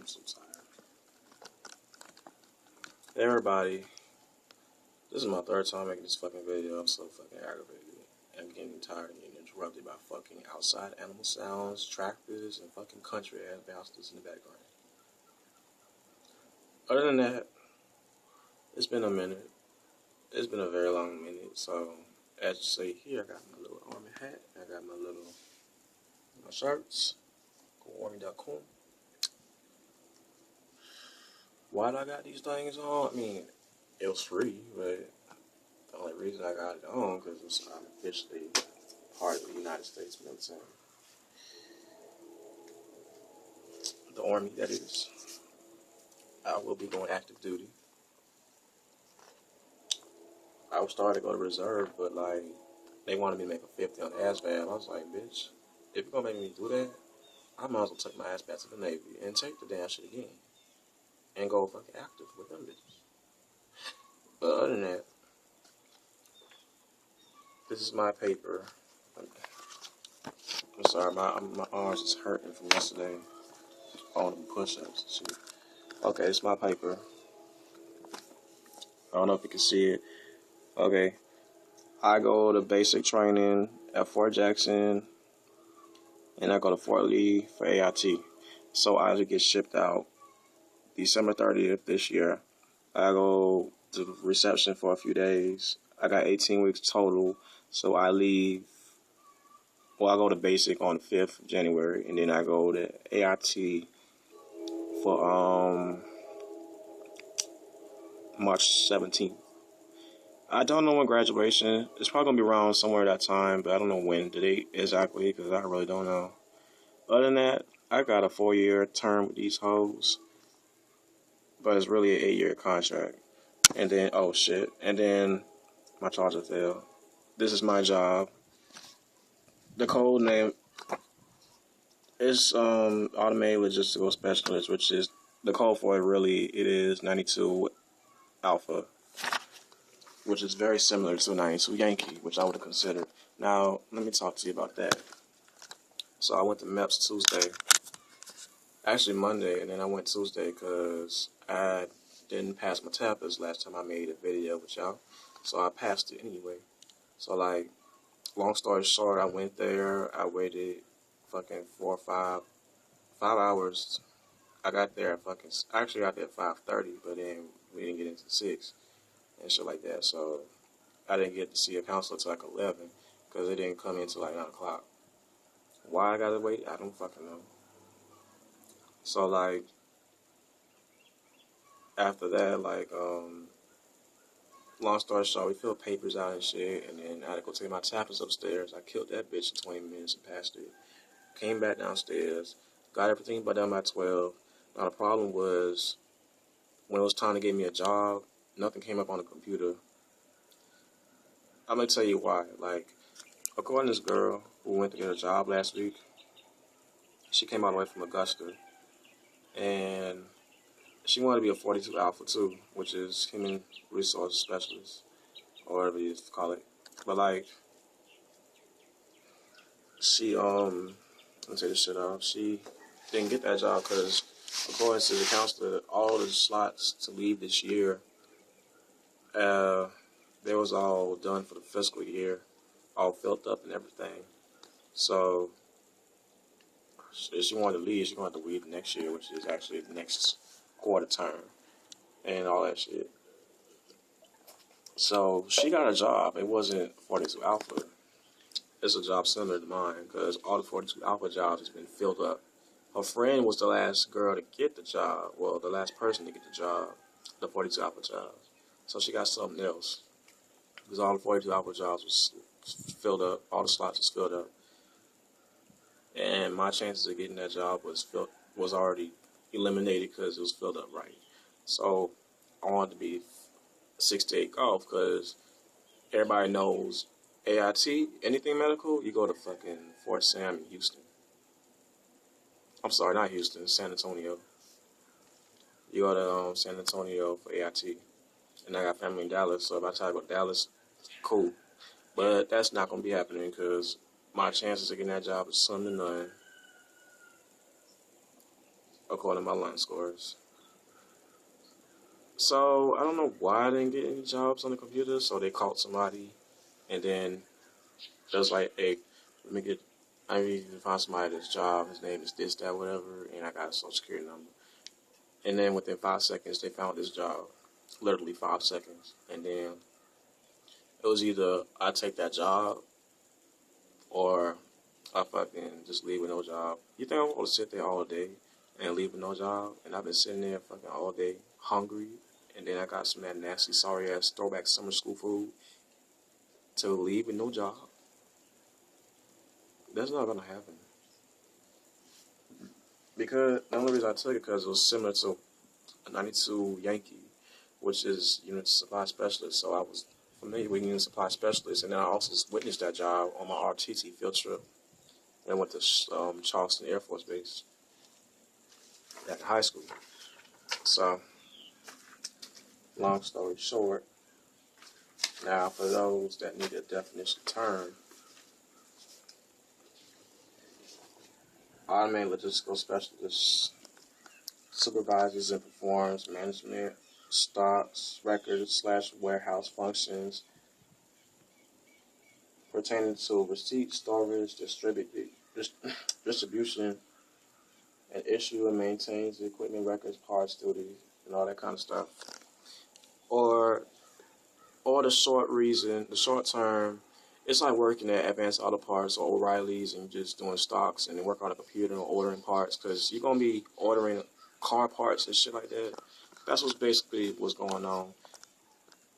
I'm so tired. Everybody, this is my third time making this fucking video. I'm so fucking aggravated. I'm getting tired of getting interrupted by fucking outside animal sounds, tractors, and fucking country ass bastards in the background. Other than that, it's been a minute. It's been a very long minute. So, as you see here, I got my little army hat. I got my shirts. GoArmy.com. Why do I got these things on? I mean, it was free, but the only reason I got it on because I'm officially part of the United States military. The Army, that is. I will be going active duty. I was starting to go to reserve, but like, they wanted me to make a 50 on the ASVAB. I was like, bitch, if you're gonna make me do that, I might as well take my ass back to the Navy and take the damn shit again. And go fucking active with them bitches. But other than that, this is my paper. I'm sorry, my arms is hurting from yesterday on them push-ups and shit. Okay, it's my paper. I don't know if you can see it. Okay, I go to basic training at Fort Jackson, and I go to Fort Lee for AIT. So I get shipped out December 30th this year. I go to reception for a few days. I got 18 weeks total, so I leave. Well, I go to basic on the 5th of January, and then I go to AIT for March 17th. I don't know when graduation. It's probably going to be around somewhere that time, but I don't know when the date exactly because I really don't know. Other than that, I got a 4-year term with these hoes, but it's really an 8-year contract. And then, oh shit, and then my charger failed. This is my job. The code name is Automated Logistical Specialist, which is the code for it really, it is 92 Alpha, which is very similar to 92 Yankee, which I would have considered. Now, let me talk to you about that. So I went to Meps Tuesday. Actually Monday, and then I went Tuesday because I didn't pass my TAPAs last time I made a video with y'all. So I passed it anyway. So like, long story short, I went there. I waited fucking 4 or 5 hours. I got there at I actually got there at 5:30, but then we didn't get into 6 and shit like that. So I didn't get to see a counselor till like 11 because it didn't come in till like 9 o'clock. Why I gotta wait, I don't fucking know. So like, after that, like, long story short, we filled papers out and shit, and then I had to go take my tapas upstairs. I killed that bitch in 20 minutes and passed it. Came back downstairs, got everything done by 12. Now the problem was, when it was time to get me a job, nothing came up on the computer. I'm gonna tell you why. Like, according to this girl who went to get a job last week, she came all the way from Augusta, and she wanted to be a 42 Alpha too, which is Human Resource Specialist, or whatever you used to call it. But like, she let me take this shit off. She didn't get that job because, according to the counselor, all the slots to leave this year, they was all done for the fiscal year, all filled up and everything. So if she wanted to leave, she wanted to leave next year, which is actually the next quarter term and all that shit. So she got a job. It wasn't 42 Alpha. It's a job similar to mine because all the 42 Alpha jobs has been filled up. Her friend was the last girl to get the job. Well, the last person to get the job, the 42 Alpha jobs. So she got something else because all the 42 Alpha jobs was filled up. All the slots was filled up. And my chances of getting that job was already eliminated because it was filled up right. So I wanted to be 6 to 8 golf because everybody knows AIT, anything medical, you go to fucking Fort Sam in Houston. I'm sorry, not Houston, San Antonio. You go to San Antonio for AIT. And I got family in Dallas, so if I try to go to Dallas, cool. But that's not going to be happening because my chances of getting that job is slim to none. according to my line scores. So I don't know why I didn't get any jobs on the computer. So they called somebody, and then it was like, hey, let me get. I need to find somebody this job. His name is this, that, whatever, and I got a social security number. And then within 5 seconds, they found this job. Literally 5 seconds. And then it was either I take that job or I fucking just leave with no job. You think I'm going to sit there all day and leave with no job? And I've been sitting there fucking all day hungry. And then I got some of that nasty, sorry ass throwback summer school food to leave with no job. That's not going to happen. Because the only reason I took it because it was similar to a 92 Yankee, which is unit supply specialist. So I was familiar with unit supply specialist, and then I also witnessed that job on my RTT field trip. And went to Charleston Air Force Base at high school. So, long story short, now for those that need a definition term, automated logistical specialist supervises and performs management, stocks, records / warehouse functions pertaining to receipt, storage, distribution, and issue and maintains the equipment, records, parts, duties, and all that kind of stuff. Or the short term, it's like working at Advanced Auto Parts or O'Reilly's and just doing stocks and then work on a computer and ordering parts, because you're going to be ordering car parts and shit like that. That's what's going on.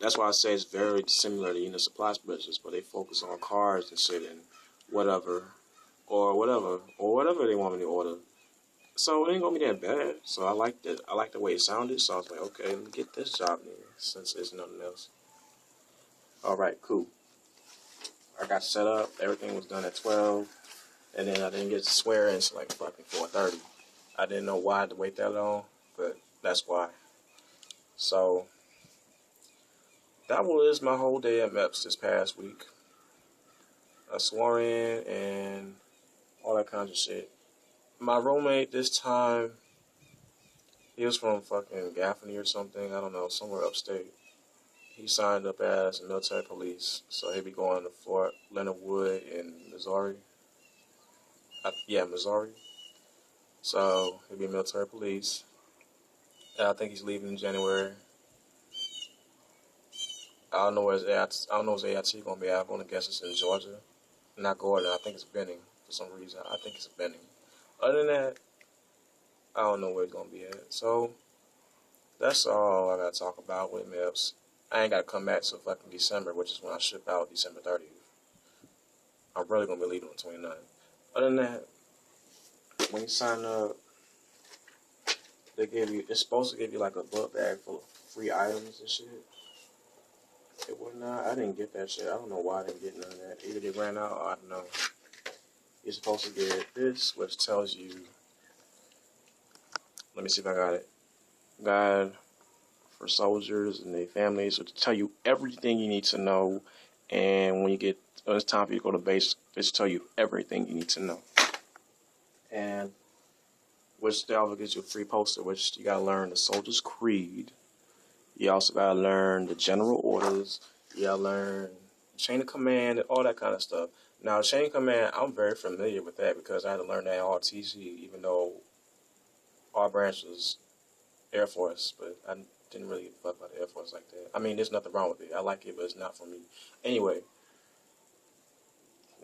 That's why I say it's very similar to unit supply specialists, but they focus on cars and shit and whatever they want me to order. So it ain't gonna be that bad. So I like the way it sounded. So I was like, okay, let me get this job then, since there's nothing else. All right, cool. I got set up. Everything was done at 12, and then I didn't get to swear in until like fucking 4:30. I didn't know why I had to wait that long, but that's why. So that was my whole day at Meps this past week. I swore in and all that kinds of shit. My roommate this time, he was from fucking Gaffney or something. I don't know, somewhere upstate. He signed up as military police, so he'd be going to Fort Leonard Wood in Missouri. Missouri. So he'd be military police. And I think he's leaving in January. I don't know where his AIT gonna be at. I'm gonna guess it's in Georgia, not Gordon. I think it's Benning for some reason. I think it's Benning. Other than that, I don't know where it's gonna be at. So that's all I gotta talk about with Meps. I ain't gotta come back till fucking December, which is when I ship out December 30th. I'm really gonna be leaving on 29th. Other than that, when you sign up, it's supposed to give you like a book bag full of free items and shit. It would not. I didn't get that shit. I don't know why I didn't get none of that. Either they ran out or I don't know. You're supposed to get this, which tells you. Let me see if I got it. Guide for soldiers and their families, so to tell you everything you need to know. And when it's time for you to go to base, it's tell you everything you need to know. And which they also gives you a free poster, which you gotta learn the soldier's creed. You also gotta learn the general orders. You gotta learn chain of command and all that kind of stuff. Now, chain of command, I'm very familiar with that because I had to learn that at RTC, even though our branch was Air Force, but I didn't really fuck about the Air Force like that. I mean, there's nothing wrong with it. I like it, but it's not for me. Anyway,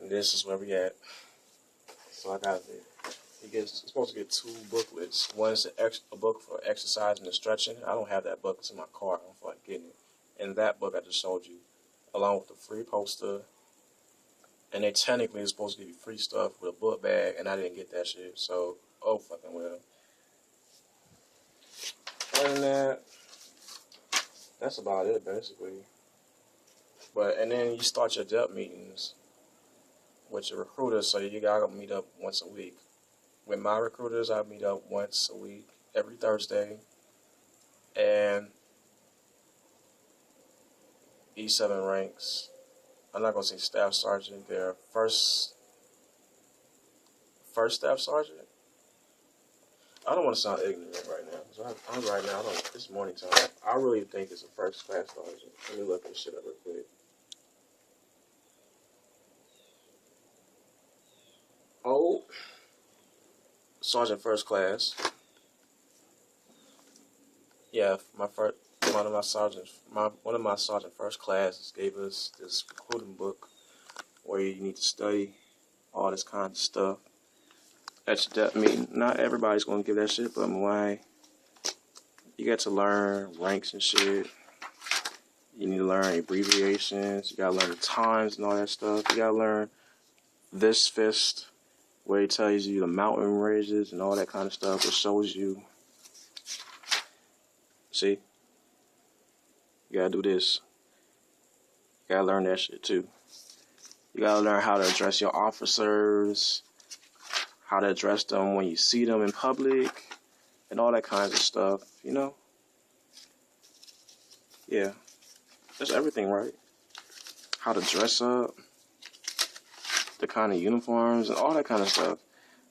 this is where we at. So I got it. It's supposed to get 2 booklets. One's a book for exercising and stretching. I don't have that book. It's in my car. I don't feel like getting it. And that book I just showed you, along with the free poster. And they technically are supposed to give you free stuff with a book bag, and I didn't get that shit. So, oh fucking well. Other than that, that's about it basically. And then you start your Deps meetings with your recruiters, so you gotta meet up once a week. With my recruiters, I meet up once a week, every Thursday, and E7 ranks. I'm not gonna say staff sergeant. They're first staff sergeant. I don't want to sound ignorant right now. So I'm right now. It's morning time. I really think it's a first class sergeant. Let me look this shit up real quick. Oh, sergeant first class. Yeah, one of my sergeant first classes gave us this recruiting book where you need to study all this kind of stuff. I mean, not everybody's gonna give that shit, but why? You got to learn ranks and shit. You need to learn abbreviations. You gotta learn the times and all that stuff. You gotta learn this fist, where it tells you the mountain ranges and all that kind of stuff. It shows you. See, you gotta do this. You gotta learn that shit too. You gotta learn how to address your officers, how to address them when you see them in public, and all that kinds of stuff. You know? Yeah, that's everything, right? How to dress up, the kind of uniforms, and all that kind of stuff.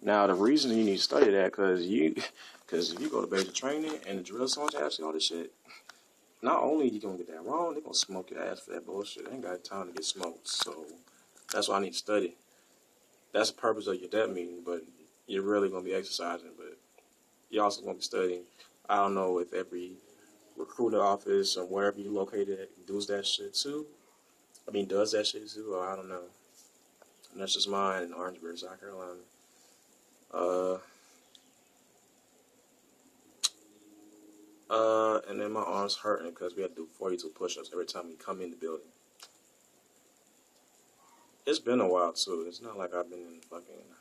Now, the reason you need to study that, because if you go to basic training and the drill sergeant asks you all this shit, not only you gonna get that wrong, they're gonna smoke your ass for that bullshit. They ain't got time to get smoked. So that's why I need to study. That's the purpose of your DEP meeting, but you're really gonna be exercising, but you also gonna be studying. I don't know if every recruiter office or wherever you located at does that shit too. Does that shit too, or I don't know. And that's just mine in Orangeburg, South Carolina. And then my arm's hurting because we had to do 42 push-ups every time we come in the building. It's been a while too. It's not like I've been in the fucking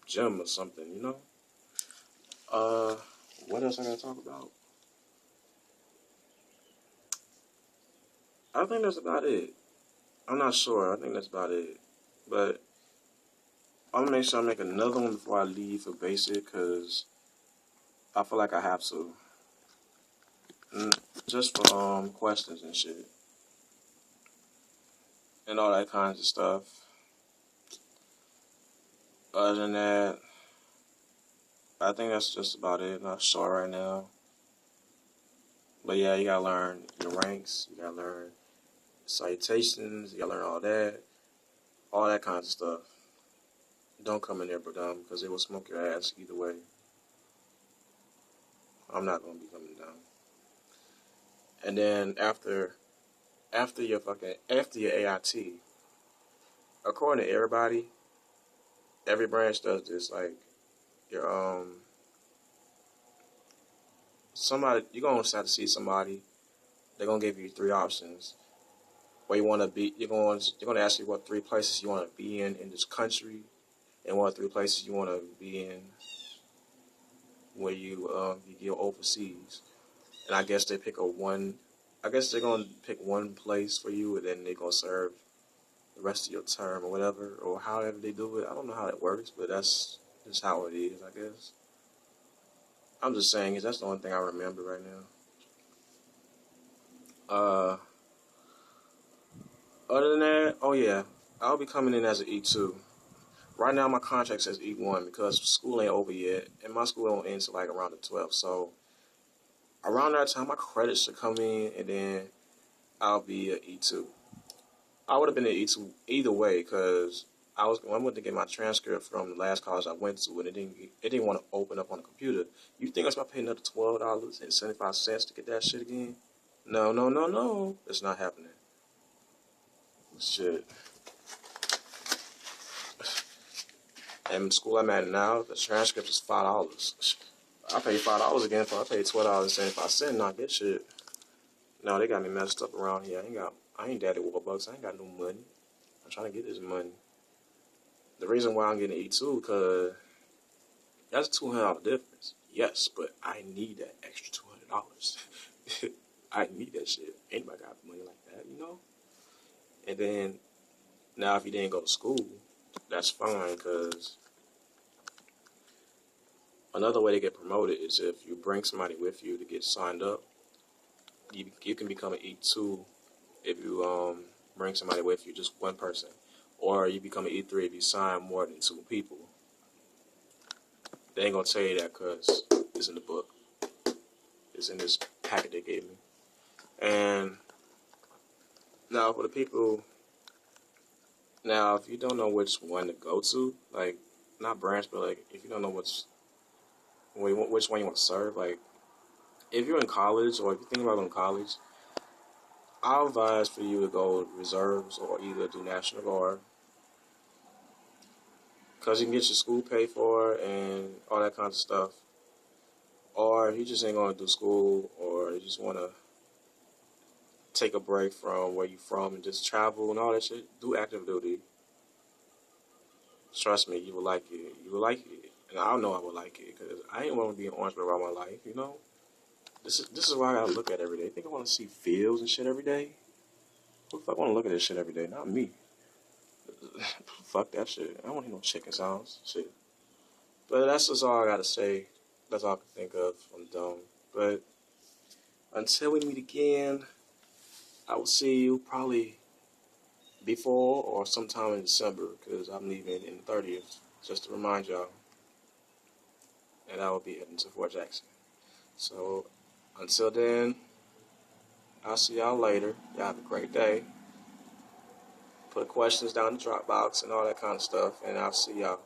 gym or something, you know? What else I gotta talk about? I think that's about it. I'm not sure. I think that's about it. But I'm gonna make sure I make another one before I leave for basic because I feel like I have to. Just for questions and shit. And all that kinds of stuff. Other than that, I think that's just about it. Not sure right now. But yeah, you gotta learn your ranks. You gotta learn citations. You gotta learn all that. All that kinds of stuff. Don't come in there but dumb because it will smoke your ass either way. I'm not gonna be coming down. And then after your AIT, according to everybody, every branch does this. Like your somebody, you're gonna have to see somebody. They're gonna give you 3 options where you want to be. You're gonna ask you what 3 places you want to be in this country, and what 3 places you want to be in where you go overseas. And I guess they pick I guess they're gonna pick one place for you, and then they're gonna serve the rest of your term or whatever, or however they do it. I don't know how that works, but that's just how it is, I guess. I'm just saying, that's the only thing I remember right now. Other than that, oh yeah, I'll be coming in as an E2. Right now, my contract says E1 because school ain't over yet, and my school don't end until like around the 12th. So around that time, my credits should come in, and then I'll be an E2. I would have been an E2 either way because I went to get my transcript from the last college I went to, and it didn't want to open up on the computer. You think I was about to pay another $12.75 to get that shit again? No. It's not happening. Shit. And the school I'm at now, the transcript is $5. I paid $5 again for I paid $12.75 not get shit. No, they got me messed up around here. I ain't daddy Warbucks. I ain't got no money. I'm trying to get this money. The reason why I'm getting E2 because that's a $200 difference. Yes, but I need that extra $200. I need that shit. Anybody got money like that, you know? And then now if you didn't go to school, that's fine because another way to get promoted is if you bring somebody with you to get signed up. You can become an E2 if you bring somebody with you, just one person. Or you become an E3 if you sign more than 2 people. They ain't gonna tell you that because it's in the book. It's in this packet they gave me. And now for the people, now if you don't know which one to go to, like not branch, but like if you don't know which one you want to serve, like if you're in college or if you're thinking about going to college, I'll advise for you to go reserves or either do National Guard because you can get your school paid for and all that kind of stuff. Or if you just ain't going to do school or you just want to take a break from where you from and just travel and all that shit, do active duty. Trust me, you will like it. You will like it. And I know I would like it because I ain't want to be in Orangeburg all my life, you know? This is what I gotta look at every day. Think I want to see fields and shit every day? Who the fuck want to look at this shit every day? Not me. Fuck that shit. I don't want to hear no chicken sounds. Shit. But that's just all I gotta say. That's all I can think of. I'm done. But until we meet again, I will see you probably before or sometime in December because I'm leaving in the 30th. Just to remind y'all. And I will be heading to Fort Jackson. So until then, I'll see y'all later. Y'all have a great day. Put questions down in the Dropbox and all that kind of stuff. And I'll see y'all.